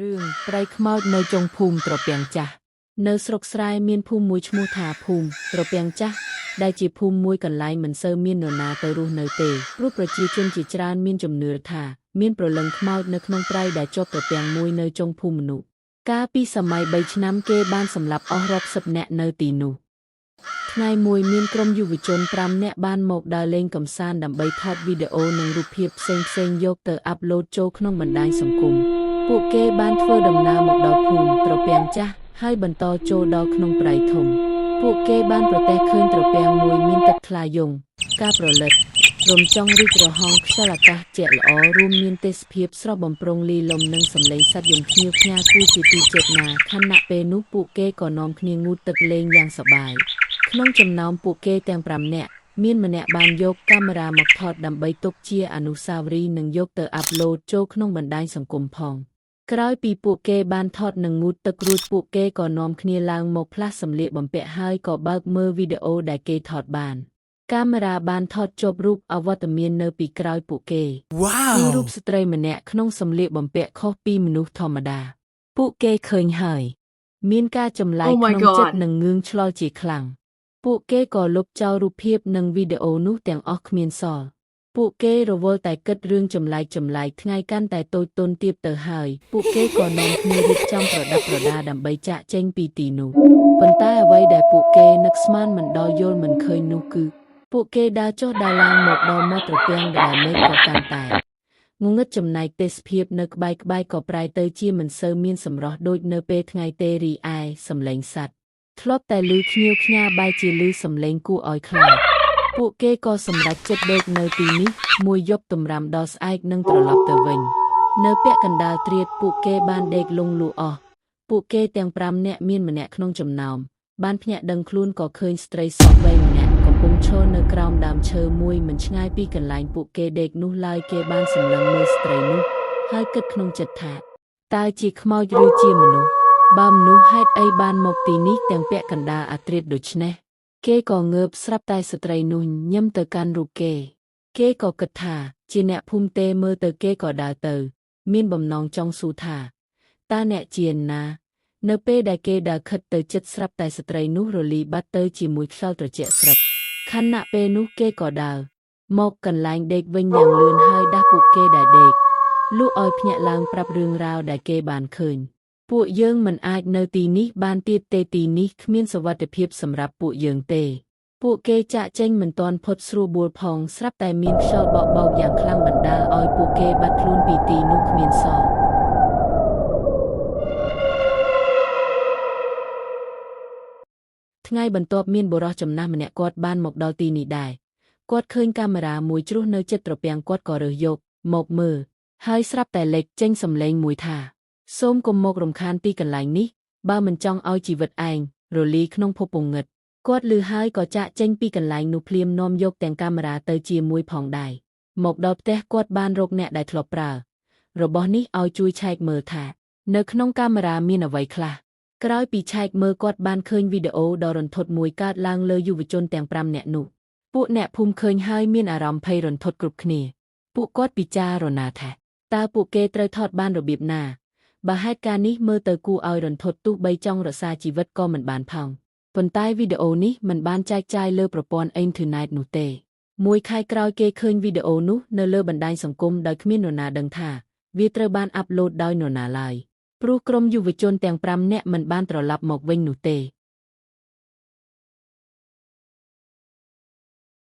រឿងប្រៃខ្មោចនៅចុងភូមិត្រពាំងចាស់នៅស្រុកស្រែមានភូមិមួយឈ្មោះថាភូមិត្រពាំងចាស់ដែលជាភូមិមួយកន្លែងមិនសូវមាននរណាទៅរស់នៅទេព្រោះប្រជាជនជាច្រើនមានជំនឿថាមានព្រលឹងខ្មោចនៅក្នុងព្រៃដែលជាប់ត្រពាំងមួយនៅចុងភូមិមនុស្សកាលពីសម័យ3ឆ្នាំគេបានសម្លាប់អស់រាប់សិបនាក់នៅទីនោះថ្ងៃមួយមានក្រុមយុវជន5នាក់បានមកដើរលេងកម្សាន្តដើម្បីថតវីដេអូនិងរូបភាពផ្សេងៗយកទៅអាប់ឡូតចូលក្នុងបណ្ដាញសង្គមពួកគេបានធ្វើដំណើរមកដល់ភូមិត្រពាំងចាស់ហើយបន្តចូលដល់ក្នុងព្រៃធំពួកគេបានប្រទះឃើញត្រពាំងមួយមានទឹកថ្លាយង់ការប្រលិតរំចង់រីករហ័ងខ្យល់អាកាសជាក់ល្អរួមមានទេសភាពស្រស់បំព្រងលីលំនិងសម្លេងសត្វយំភ្ញៀវផ្ញើគឺជាទីចេតនាខណៈពេលនោះពួកគេក៏នាំគ្នាងូតទឹកលេងយ៉ាងសប្បាយក្នុងចំណោមពួកគេទាំង5នាក់មានម្នាក់បានយកកាមេរ៉ាមកថតដើម្បីទុកជាអនុស្សាវរីយ៍និងយកទៅអាប់ឡូតចូលក្នុងបណ្ដាញសង្គមផងក្រោយពីពួកគេបានថតនិងងូតទឹករួចពួកគេក៏នាំគ្នាឡើងមកផ្លាស់សម្លៀកបំពាក់ហើយក៏បើកមើលវីដេអូដែលគេថតបានកាមេរ៉ាបានថតជប់រូបអវត្តមាននៅពីក្រោយពួកគេគឺរូបស្ត្រីម្នាក់ក្នុងសម្លៀកបំពាក់ខុសពីមនុស្សធម្មតាពួកគេឃើញហើយមានការចម្លែកក្នុងចិត្តនិងងឿងឆ្លល់ជាខ្លាំងពួកគេក៏លុបចោលរូបភាពនិងវីដេអូនោះទាំងអស់គ្មានសល់ពួកគេរវល់តែគិតរឿងចម្លែកថ្ងៃកាន់តែតូចទន់ទាបទៅហើយពួកគេក៏នាំគ្នារៀបចំប្រដាប់ប្រដាដើម្បីចាកចេញពីទីនោះប៉ុន្តែអ្វីដែលពួកគេនឹកស្មានមិនដល់យល់មិនឃើញនោះគឺពួកគេដើរចុះដើរឡើងមកដល់មាត់ត្រពាំងដែលមេឃក៏កាន់តែងងឹតចំណែកទេសភាពនៅក្បែរក៏ប្រែទៅជាមិនសូវមានសម្រស់ដូចនៅពេលថ្ងៃទេរីឯសំឡេងសត្វធ្លាប់តែឮខ្ញៀវខ្ញាបែរជាឮសំឡេងគួរឲ្យខ្លាចពួកគេក៏សម្រេចចិត្តដេកនៅទីនេះមួយយប់តម្រាំដល់ស្អែកនឹងត្រឡប់ទៅវិញនៅពាក់កណ្ដាលត្រៀតពួកគេបានដេកលង់លក់អស់ពួកគេទាំង5នាក់មានម្នាក់ក្នុងចំណោមបានភ្ញាក់ដឹងខ្លួនក៏ឃើញស្ត្រីសក់វែងម្នាក់កំពុងឈរនៅក្រោមដើមឈើមួយមិនឆ្ងាយពីកន្លែងពួកគេដេកនោះឡើយគេបានសម្លឹងមើលស្ត្រីនោះហើយគិតក្នុងចិត្តថាតើជាខ្មោចឬជាមនុស្សបើមនុស្សហេតុអីបានមកទីនេះទាំងពាក់កណ្ដាលអាត្រៀតដូច្នេះគេក៏ងើបស្រាប់តែស្ត្រីនោះញឹមទៅកាន់រូបគេក៏គិតថាជាអ្នកភូមិទេមើលទៅគេក៏ដើរទៅមានបំណងចង់សួរថាតើអ្នកជាណានៅពេលដែលគេដើរខិតទៅជិតស្រាប់តែស្ត្រីនោះរលីបាត់ទៅជាមួយខ្យល់ត្រជាក់ស្រឹបខណៈពេលនោះគេក៏ដើរមកកន្លែងដេកវិញយ៉ាងលឿនហើយដាស់ពួកគេដែលដេកលុះឲ្យភ្ញាក់ឡើងប្រាប់រឿងរ៉ាវដែលគេបានឃើញពួកយើងមិនអាចនៅទីនេះបានទៀតទេទីនេះគ្មានសុវត្ថិភាពសម្រាប់ពួកយើងទេពួកគេចាក់ចេញមិនទាន់ផុតស្រួលបួលផងស្រាប់តែមានខ្យល់បក់យ៉ាងខ្លាំងបណ្ដាលឲ្យពួកគេបាត់ខ្លួនពីទីនោះគ្មានសល់ថ្ងៃបន្ទាប់មានបុរសចំណាស់ម្នាក់គាត់បានមកដល់ទីនេះដែរគាត់ឃើញកាមេរ៉ាមួយជ្រុះនៅជិតត្រពាំងគាត់ក៏រើសយកមកមើលហើយស្រាប់តែលេចចេញសំឡេងមួយថាសូមកុំមករំខានទីកន្លែងនេះបើមិនចង់ឲ្យជីវិតឯងរលីក្នុងភពពងឹតគាត់ឮហើយក៏ចាកចេញពីកន្លែងនោះភ្លាមនាំយកទាំងកាមេរ៉ាទៅជាមួយផងដែរមកដល់ផ្ទះគាត់បានរកអ្នកដែលធ្លាប់ប្រើរបស់នេះឲ្យជួយឆែកមើលថានៅក្នុងកាមេរ៉ាមានអ្វីខ្លះក្រោយពីឆែកមើលគាត់បានឃើញវីដេអូដ៏រន្ធត់មួយកើតឡើងលើយុវជនទាំង5នាក់នោះពួកអ្នកភូមិឃើញហើយមានអារម្មណ៍ភ័យរន្ធត់គ្រប់គ្នាពួកគាត់ពិចារណាថាតើពួកគេត្រូវថតបានរបៀបណាបើហេតុការណ៍នេះមើលទៅគួរឲ្យរន្ធត់ទោះបីចង់រក្សាជីវិតក៏មិនបានផងប៉ុន្តែវីដេអូនេះមិនបានចែកចាយលើប្រព័ន្ធអ៊ីនធឺណិតនោះទេមួយខែក្រោយគេឃើញវីដេអូនោះនៅលើបណ្ដាញសង្គមដោយគ្មាននរណាដឹងថាវាត្រូវបានអាប់ឡូតដោយនរណាឡើយព្រោះក្រុមយុវជនទាំង5នាក់មិនបានត្រឡប់មកវិញនោះទេ